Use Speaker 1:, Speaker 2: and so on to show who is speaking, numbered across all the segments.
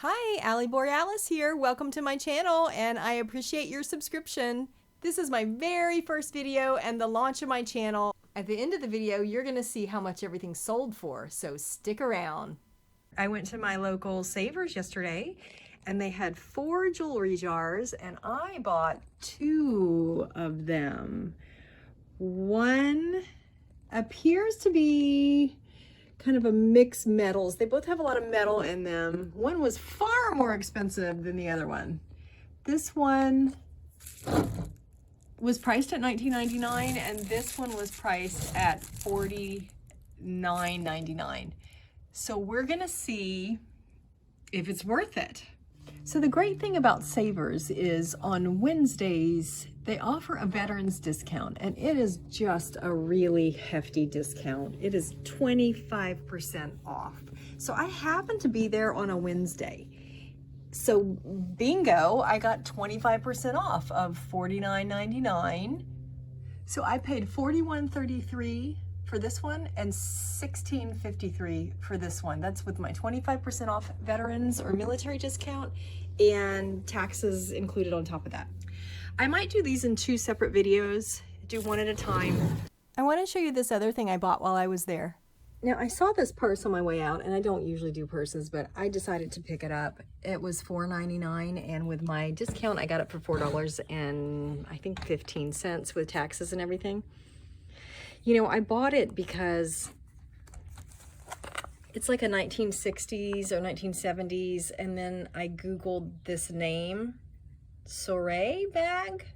Speaker 1: Hi, Ali Borealis here. Welcome to my channel and I appreciate your subscription. This is my very first video and the launch of my channel. At the end of the video, you're gonna see how much everything sold for, so stick around. I went to my local Savers yesterday and they had 4 jewelry jars and I bought 2 of them. One appears to be kind of a mixed metals. They both have a lot of metal in them. One was far more expensive than the other one. This one was priced at $19.99 and this one was priced at $49.99. So we're gonna see if it's worth it. So the great thing about Savers is on Wednesdays, they offer a veterans discount and it is just a really hefty discount. It is 25% off. So I happened to be there on a Wednesday. So bingo, I got 25% off of $49.99. So I paid $41.33 for this one and $16.53 for this one. That's with my 25% off veterans or military discount and taxes included on top of that. I might do these in 2 separate videos, do one at a time. I want to show you this other thing I bought while I was there. Now I saw this purse on my way out and I don't usually do purses, but I decided to pick it up. It was $4.99 and with my discount I got it for $4 and I think 15 cents with taxes and everything. You know, I bought it because it's like a 1960s or 1970s, and then I Googled this name, Soiree bag,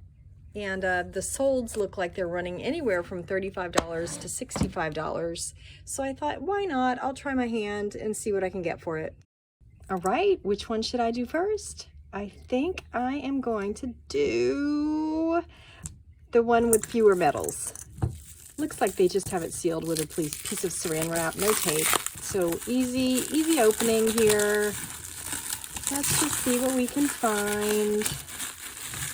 Speaker 1: and the solds look like they're running anywhere from $35 to $65. So I thought, why not? I'll try my hand and see what I can get for it. All right, which one should I do first? I think I am going to do the one with fewer metals. Looks like they just have it sealed with a piece of saran wrap, no tape. So easy opening here. Let's just see what we can find.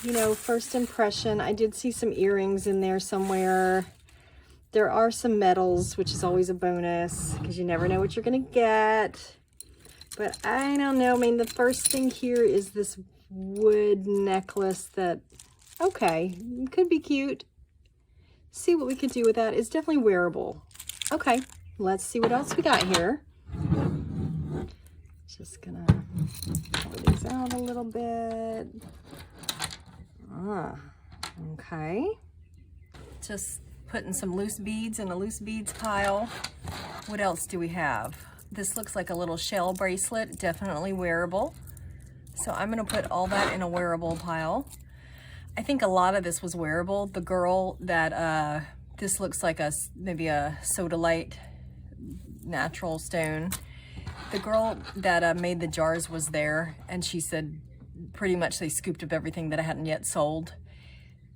Speaker 1: You know, first impression, I did see some earrings in there somewhere. There are some metals, which is always a bonus because you never know what you're gonna get. But I don't know, I mean, the first thing here is this wood necklace that, okay, could be cute. See what we could do with that. It's definitely wearable. Okay, let's see what else we got here. Just gonna pull these out a little bit. Okay. Just putting some loose beads in a loose beads pile. What else do we have? This looks like a little shell bracelet, definitely wearable. So I'm gonna put all that in a wearable pile. I think a lot of this was wearable. The girl that, this looks like maybe a sodalite natural stone. The girl that made the jars was there and she said pretty much they scooped up everything that I hadn't yet sold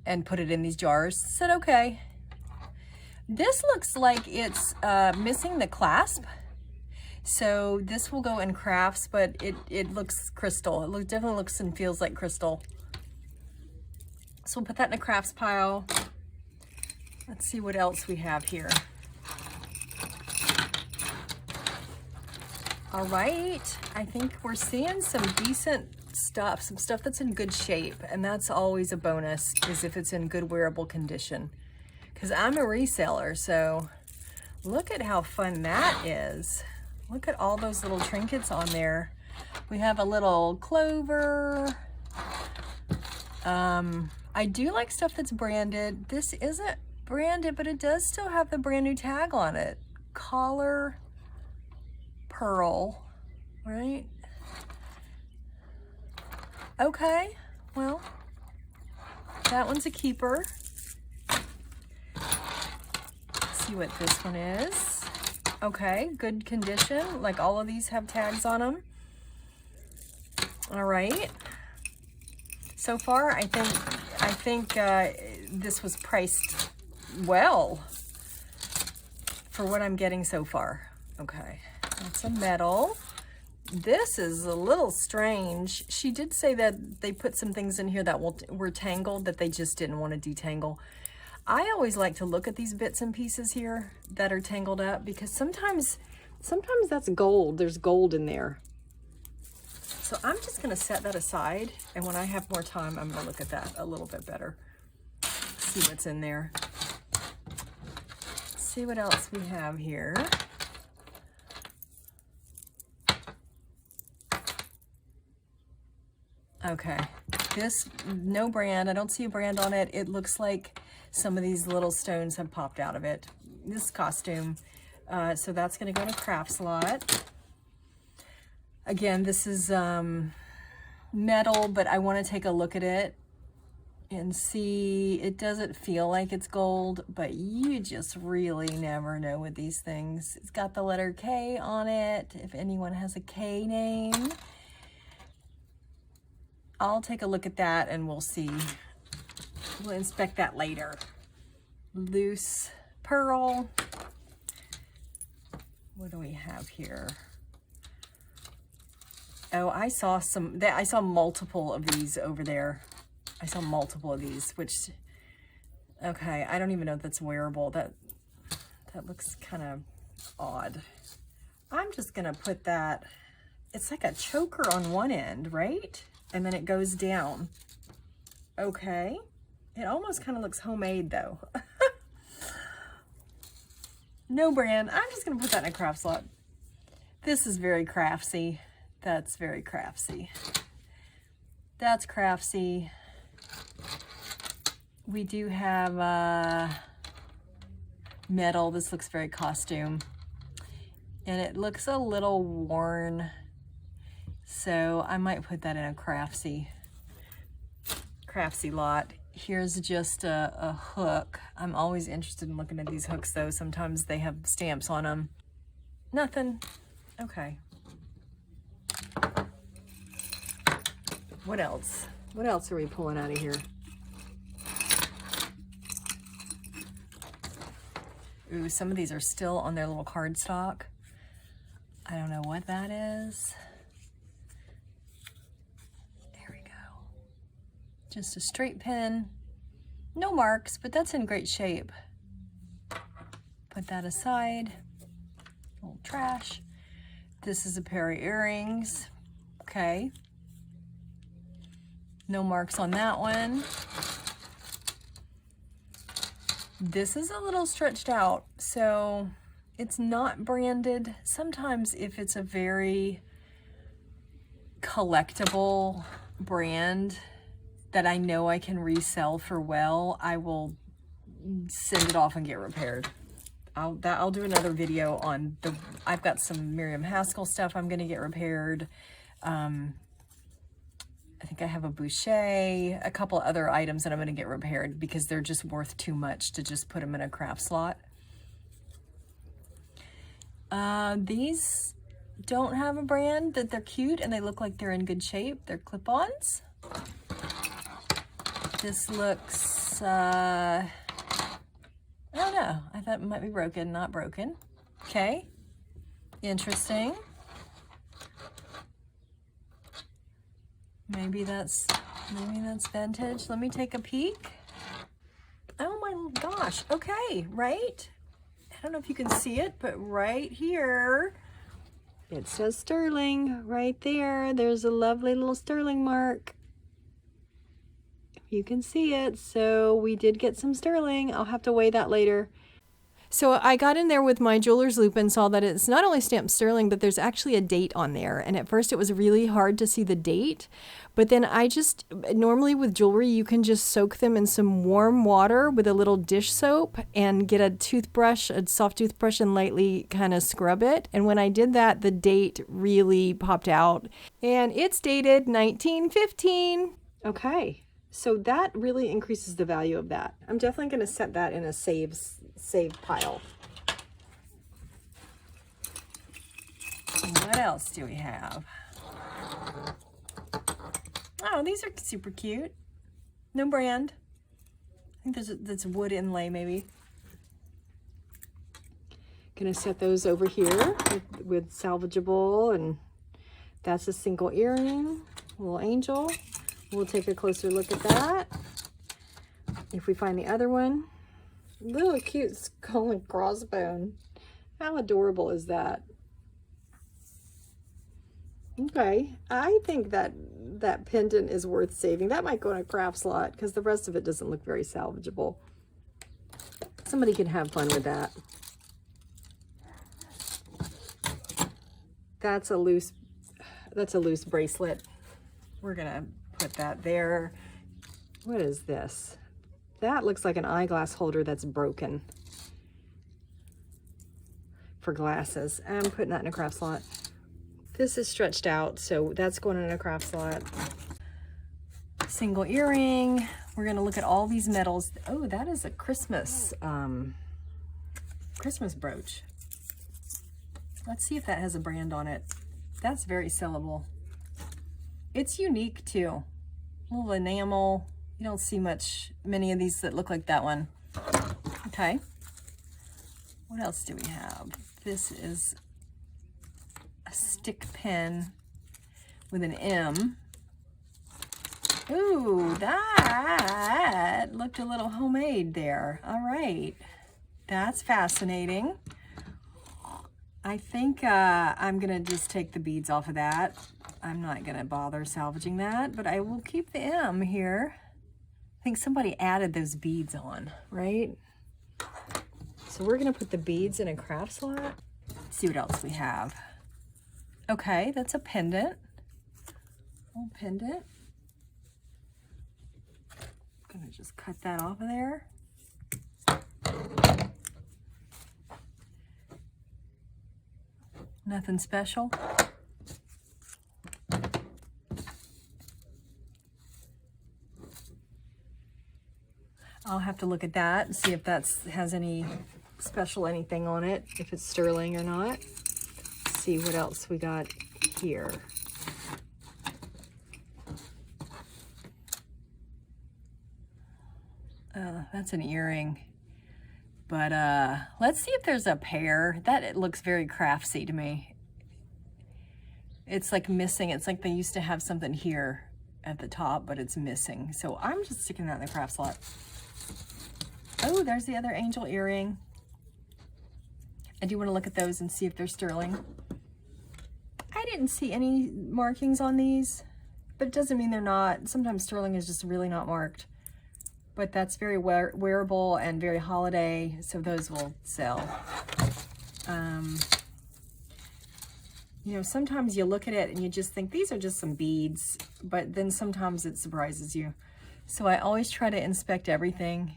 Speaker 1: and put it in these jars. Said, okay. This looks like it's missing the clasp. So this will go in crafts, but it looks crystal. It definitely looks and feels like crystal. So we'll put that in a crafts pile. Let's see what else we have here. All right, I think we're seeing some decent stuff, some stuff that's in good shape, and that's always a bonus, is if it's in good wearable condition. Because I'm a reseller, so look at how fun that is. Look at all those little trinkets on there. We have a little clover. I do like stuff that's branded. This isn't branded, but it does still have the brand new tag on it. Collar pearl, right? Okay, well, that one's a keeper. Let's see what this one is. Okay, good condition. Like all of these have tags on them. All right. So far, I think this was priced well for what I'm getting so far. Okay, that's a metal. This is a little strange. She did say that they put some things in here that were tangled that they just didn't want to detangle. I always like to look at these bits and pieces here that are tangled up because sometimes that's gold. There's gold in there. So I'm just gonna set that aside, and when I have more time, I'm gonna look at that a little bit better. See what's in there. See what else we have here. Okay, this, no brand. I don't see a brand on it. It looks like some of these little stones have popped out of it. This costume, so that's gonna go in a craft slot. Again, this is metal, but I wanna take a look at it and see. It doesn't feel like it's gold, but you just really never know with these things. It's got the letter K on it, if anyone has a K name. I'll take a look at that and we'll see. We'll inspect that later. Loose pearl. What do we have here? Oh, I saw multiple of these over there. I saw multiple of these, which, okay, I don't even know if that's wearable. That looks kind of odd. I'm just gonna put that, it's like a choker on one end, right? And then it goes down. Okay. It almost kind of looks homemade though. No brand. I'm just gonna put that in a craft slot. This is very craftsy. That's very craftsy. That's craftsy. We do have metal. This looks very costume. And it looks a little worn. So I might put that in a craftsy lot. Here's just a hook. I'm always interested in looking at these hooks though. Sometimes they have stamps on them. Nothing. Okay. What else? What else are we pulling out of here? Ooh, some of these are still on their little cardstock. I don't know what that is. Just a straight pin, no marks, but that's in great shape. Put that aside, old trash. This is a pair of earrings, okay. No marks on that one. This is a little stretched out, so it's not branded. Sometimes if it's a very collectible brand, that I know I can resell for well, I will send it off and get repaired. I'll do another video on the, I've got some Miriam Haskell stuff I'm gonna get repaired. I think I have a Boucher, a couple other items that I'm gonna get repaired because they're just worth too much to just put them in a craft slot. These don't have a brand, that they're cute and they look like they're in good shape. They're clip-ons. This looks, I don't know. I thought it might be broken, not broken. Okay, interesting. Maybe that's vintage. Let me take a peek. Oh my gosh, okay, right? I don't know if you can see it, but right here, it says sterling right there. There's a lovely little sterling mark. You can see it. So we did get some sterling. I'll have to weigh that later. So I got in there with my jeweler's loop and saw that it's not only stamped sterling, but there's actually a date on there. And at first it was really hard to see the date. But then normally with jewelry, you can just soak them in some warm water with a little dish soap and get a toothbrush, a soft toothbrush, and lightly kind of scrub it. And when I did that, the date really popped out. And it's dated 1915. Okay. So that really increases the value of that. I'm definitely going to set that in a save pile. What else do we have? Oh, these are super cute. No brand. I think that's wood inlay maybe. Gonna set those over here with salvageable, and that's a single earring, little angel. We'll take a closer look at that. If we find the other one, little cute skull and crossbone. How adorable is that? Okay, I think that that pendant is worth saving. That might go in a craft slot because the rest of it doesn't look very salvageable. Somebody can have fun with that. That's a loose bracelet. We're gonna put that there. What is this? That looks like an eyeglass holder that's broken for glasses. I'm putting that in a craft slot. This is stretched out, so that's going in a craft slot. Single earring. We're gonna look at all these metals. Oh, that is a Christmas brooch. Let's see if that has a brand on it. That's very sellable. It's unique too. A little enamel. You don't see many of these that look like that one. Okay. What else do we have? This is a stick pin with an M. Ooh, that looked a little homemade there. All right. That's fascinating. I think I'm gonna just take the beads off of that. I'm not gonna bother salvaging that, but I will keep the M here. I think somebody added those beads on, right? So we're gonna put the beads in a craft slot. Let's see what else we have. Okay, that's a pendant. Old pendant. I'm gonna just cut that off of there. Nothing special. I'll have to look at that and see if that has any special anything on it, if it's sterling or not. Let's see what else we got here. That's an earring. But let's see if there's a pair. That it looks very craftsy to me. It's like missing. It's like they used to have something here at the top, but it's missing. So I'm just sticking that in the craft slot. Oh, there's the other angel earring. I do want to look at those and see if they're sterling. I didn't see any markings on these, but it doesn't mean they're not. Sometimes sterling is just really not marked. But that's very wearable and very holiday, so those will sell. You know, sometimes you look at it and you just think these are just some beads, but then sometimes it surprises you. So I always try to inspect everything.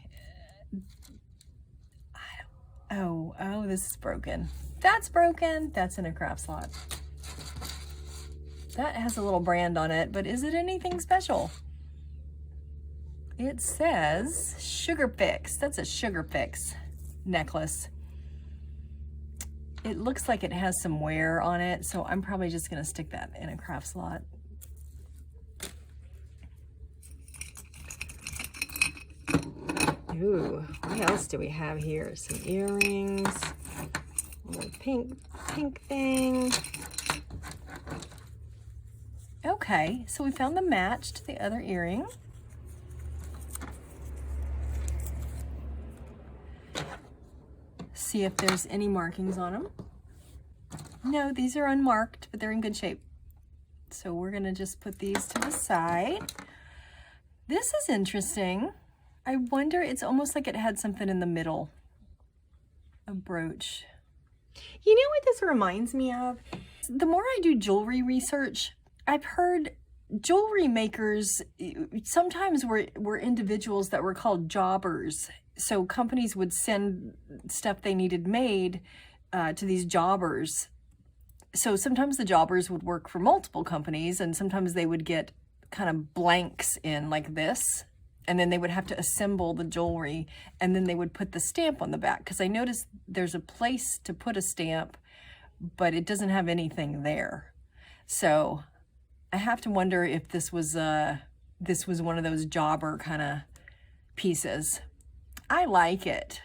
Speaker 1: Oh, this is broken. That's broken. That's in a craft slot. That has a little brand on it, but is it anything special? It says Sugar Fix. That's a Sugar Fix necklace. It looks like it has some wear on it, so I'm probably just gonna stick that in a craft slot. Ooh, what else do we have here? Some earrings, a little pink thing. Okay, so we found the match to the other earring. See if there's any markings on them. No, these are unmarked, but they're in good shape. So we're gonna just put these to the side. This is interesting. I wonder, it's almost like it had something in the middle. A brooch. You know what this reminds me of? The more I do jewelry research, I've heard jewelry makers sometimes were individuals that were called jobbers. So companies would send stuff they needed made to these jobbers. So sometimes the jobbers would work for multiple companies, and sometimes they would get kind of blanks in like this, and then they would have to assemble the jewelry, and then they would put the stamp on the back. Because I noticed there's a place to put a stamp, but it doesn't have anything there. So I have to wonder if this was one of those jobber kind of pieces. I like it.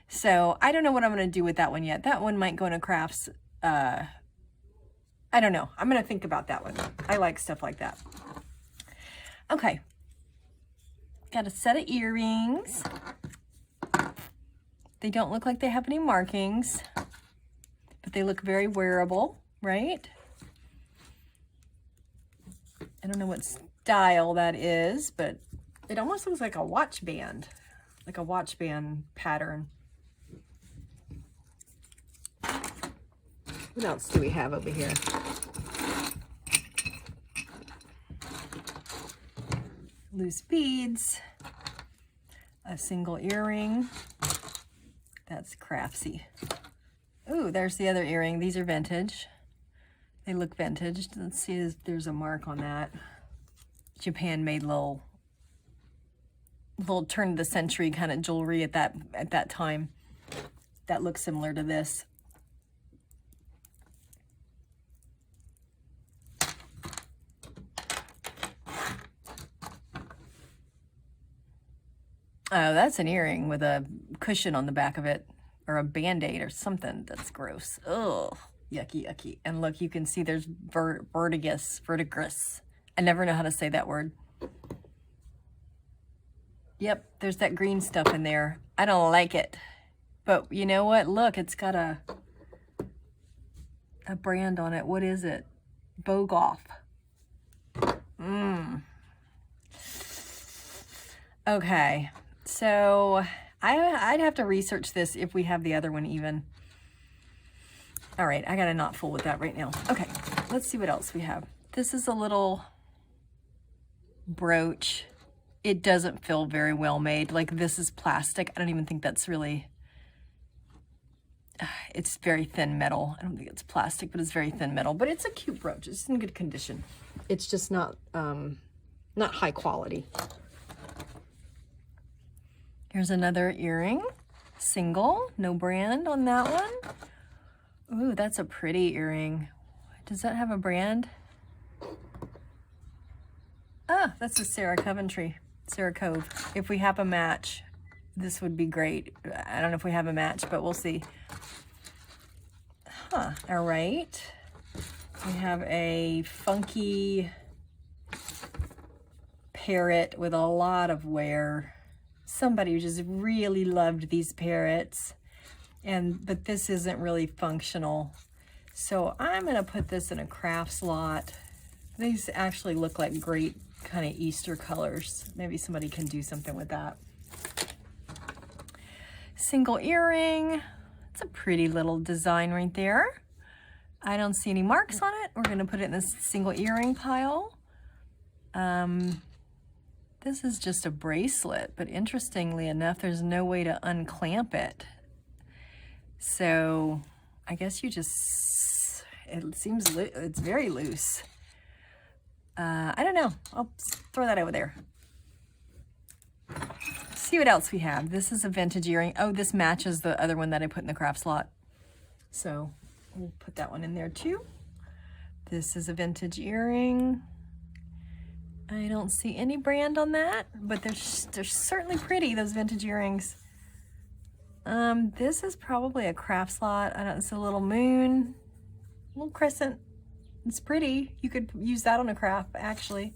Speaker 1: So I don't know what I'm going to do with that one yet. That one might go in a crafts. I don't know. I'm going to think about that one. I like stuff like that. Okay. Got a set of earrings. They don't look like they have any markings, but they look very wearable, right? I don't know what style that is, but it almost looks like a watch band pattern. What else do we have over here? Loose beads, a single earring. That's craftsy. Ooh, there's the other earring. These are vintage. They look vintage. Let's see if there's a mark on that. Japan made little turn of the century kind of jewelry at that time. That looks similar to this. Oh, that's an earring with a cushion on the back of it, or a band-aid or something. That's gross. Ugh, yucky, yucky. And look, you can see there's verdigris. I never know how to say that word. Yep, there's that green stuff in there. I don't like it. But you know what? Look, it's got a brand on it. What is it? Bogoff. Okay. So I'd have to research this if we have the other one even. All right, I got a knot full with that right now. Okay, let's see what else we have. This is a little brooch. It doesn't feel very well made. Like, this is plastic. I don't even think that's really, it's very thin metal. I don't think it's plastic, but it's very thin metal. But it's a cute brooch. It's in good condition. It's just not high quality. Here's another earring, single, no brand on that one. Ooh, that's a pretty earring. Does that have a brand? Ah, that's a Sarah Cove. If we have a match, this would be great. I don't know if we have a match, but we'll see. Huh, all right. We have a funky parrot with a lot of wear. Somebody just really loved these parrots, but this isn't really functional. So I'm gonna put this in a craft slot. These actually look like great kind of Easter colors. Maybe somebody can do something with that. Single earring. It's a pretty little design right there. I don't see any marks on it. We're gonna put it in this single earring pile. This is just a bracelet, but interestingly enough, there's no way to unclamp it. So I guess it seems it's very loose. I don't know. I'll throw that over there. See what else we have. This is a vintage earring. Oh, this matches the other one that I put in the craft slot. So we'll put that one in there too. This is a vintage earring. I don't see any brand on that, but they're certainly pretty, those vintage earrings. This is probably a craft slot. It's a little moon, little crescent. It's pretty. You could use that on a craft, actually.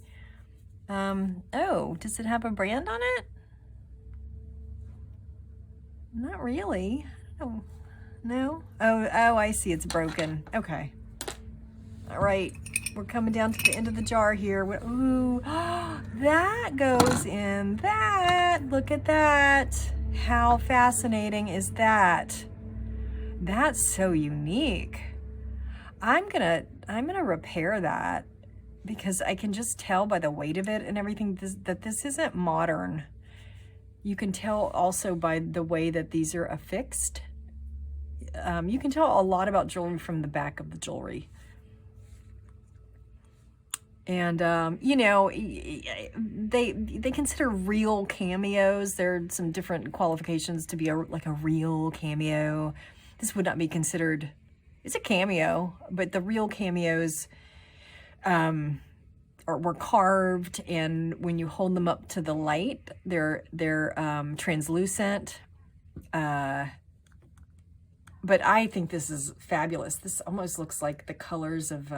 Speaker 1: Oh, does it have a brand on it? Not really. Oh, no? Oh, I see. It's broken. Okay. All right. We're coming down to the end of the jar here. Ooh, that goes in that. Look at that. How fascinating is that? That's so unique. I'm gonna repair that because I can just tell by the weight of it and everything that this isn't modern. You can tell also by the way that these are affixed. You can tell a lot about jewelry from the back of the jewelry. And, you know, they consider real cameos. There are some different qualifications to be like a real cameo. This would not be considered, it's a cameo, but the real cameos were carved, and when you hold them up to the light, they're translucent. But I think this is fabulous. This almost looks like the colors of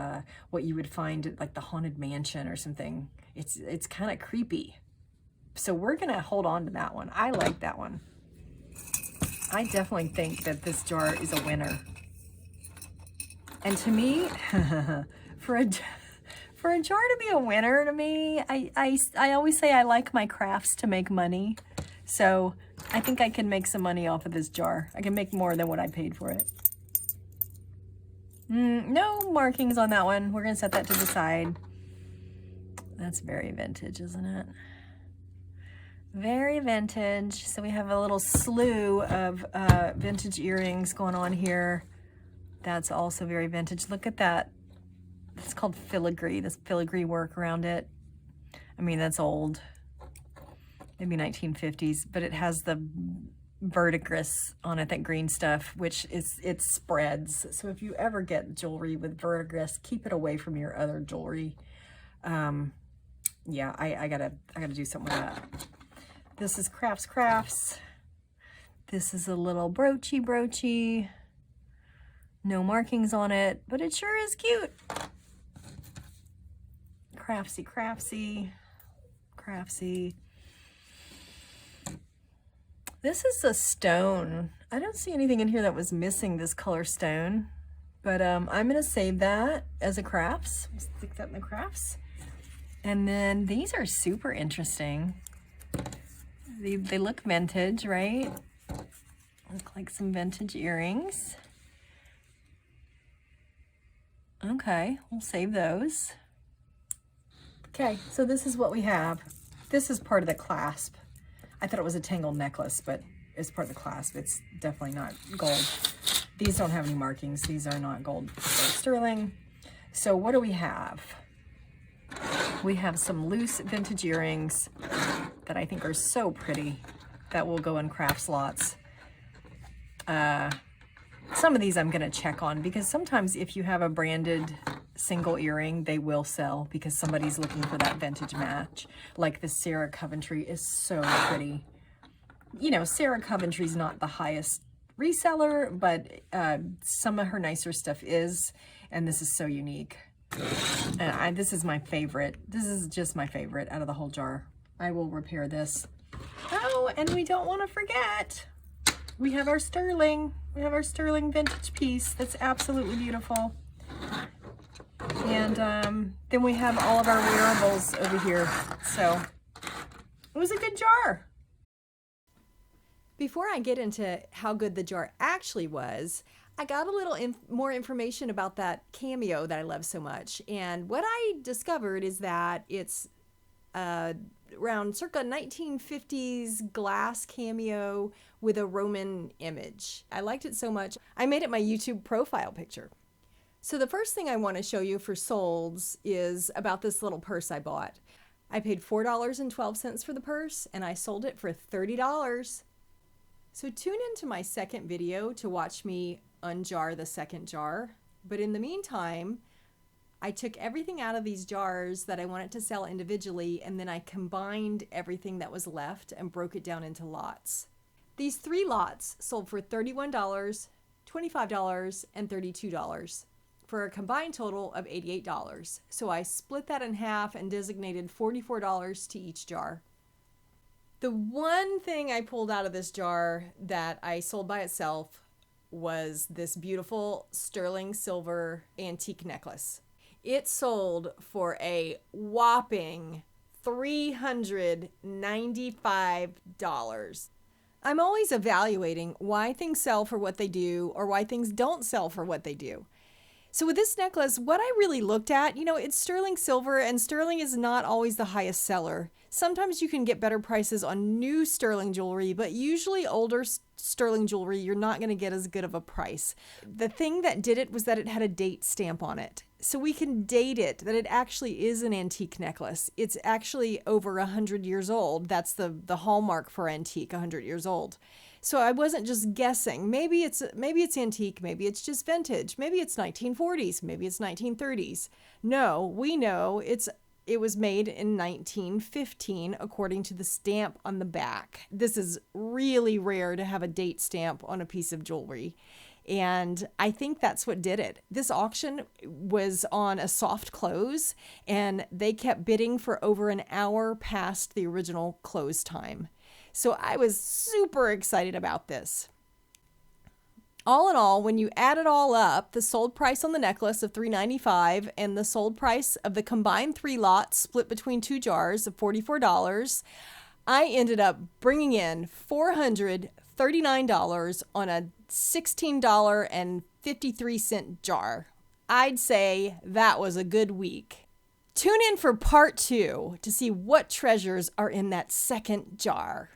Speaker 1: what you would find at like the Haunted Mansion or something. It's kind of creepy. So we're gonna hold on to that one. I like that one. I definitely think that this jar is a winner. And to me, for For a jar to be a winner to me, I always say I like my crafts to make money. So I think I can make some money off of this jar. I can make more than what I paid for it. No markings on that one. We're gonna set that to the side. That's very vintage, isn't it? Very vintage. So we have a little slew of vintage earrings going on here. That's also very vintage. Look at that. It's called filigree, this filigree work around it. I mean, that's old, maybe 1950s, but it has the verdigris on it, that green stuff, which is, it spreads. So if you ever get jewelry with verdigris, keep it away from your other jewelry. Yeah, I gotta do something with that. This is Crafts. This is a little broochie. No markings on it, but it sure is cute. Craftsy. This is a stone. I don't see anything in here that was missing this color stone, but I'm gonna save that as a crafts. Stick that in the crafts. And then these are super interesting. They look vintage, right? Look like some vintage earrings. Okay, we'll save those. Okay, so this is what we have. This is part of the clasp. I thought it was a tangled necklace, but it's part of the clasp. It's definitely not gold. These don't have any markings. These are not gold or sterling. So what do we have? We have some loose vintage earrings that I think are so pretty that will go in craft slots. Some of these I'm gonna check on because sometimes if you have a branded single earring, they will sell because somebody's looking for that vintage match. Like the Sarah Coventry is so pretty. You know, Sarah Coventry's not the highest reseller, but some of her nicer stuff is, and this is so unique. This is my favorite. This is just my favorite out of the whole jar. I will repair this. Oh, and we don't want to forget, we have our sterling. We have our sterling vintage piece that's absolutely beautiful. And then we have all of our wearables over here. So it was a good jar.
Speaker 2: Before I get into how good the jar actually was, I got a little more information about that cameo that I love so much. And what I discovered is that it's around circa 1950s glass cameo with a Roman image. I liked it so much, I made it my YouTube profile picture. So the first thing I want to show you for solds is about this little purse I bought. I paid $4.12 for the purse and I sold it for $30. So tune into my second video to watch me unjar the second jar. But in the meantime, I took everything out of these jars that I wanted to sell individually, and then I combined everything that was left and broke it down into lots. These 3 lots sold for $31, $25, and $32 for a combined total of $88. So I split that in half and designated $44 to each jar. The one thing I pulled out of this jar that I sold by itself was this beautiful sterling silver antique necklace. It sold for a whopping $395. I'm always evaluating why things sell for what they do or why things don't sell for what they do. So with this necklace, what I really looked at, it's sterling silver, and sterling is not always the highest seller. Sometimes you can get better prices on new sterling jewelry, but usually older sterling jewelry, you're not going to get as good of a price. The thing that did it was that it had a date stamp on it. So we can date it, that it actually is an antique necklace. It's actually over 100 years old. That's the hallmark for antique, 100 years old. So I wasn't just guessing. Maybe it's antique, maybe it's just vintage, maybe it's 1940s, maybe it's 1930s. No, we know it was made in 1915 according to the stamp on the back. This is really rare to have a date stamp on a piece of jewelry. And I think that's what did it. This auction was on a soft close, and they kept bidding for over an hour past the original close time. So I was super excited about this. All in all, when you add it all up, the sold price on the necklace of $3.95 and the sold price of the combined 3 lots split between 2 jars of $44, I ended up bringing in $439 on a $16.53 jar. I'd say that was a good week. Tune in for part 2 to see what treasures are in that second jar.